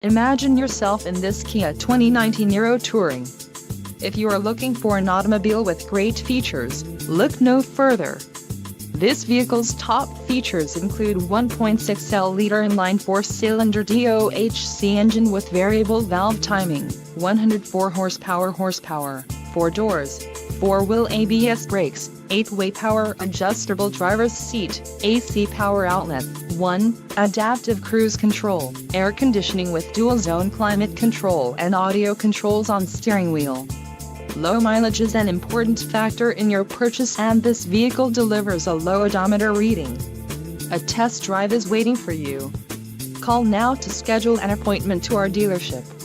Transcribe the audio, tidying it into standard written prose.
Imagine yourself in this Kia 2019 Niro Touring. If you are looking for an automobile with great features, look no further. This vehicle's top features include 1.6L inline four-cylinder DOHC engine with variable valve timing, 104 horsepower, 4 doors, 4-wheel ABS brakes, 8-way power adjustable driver's seat, AC power outlet, 1, adaptive cruise control, air conditioning with dual-zone climate control and audio controls on steering wheel. Low mileage is an important factor in your purchase, and this vehicle delivers a low odometer reading. A test drive is waiting for you. Call now to schedule an appointment to our dealership.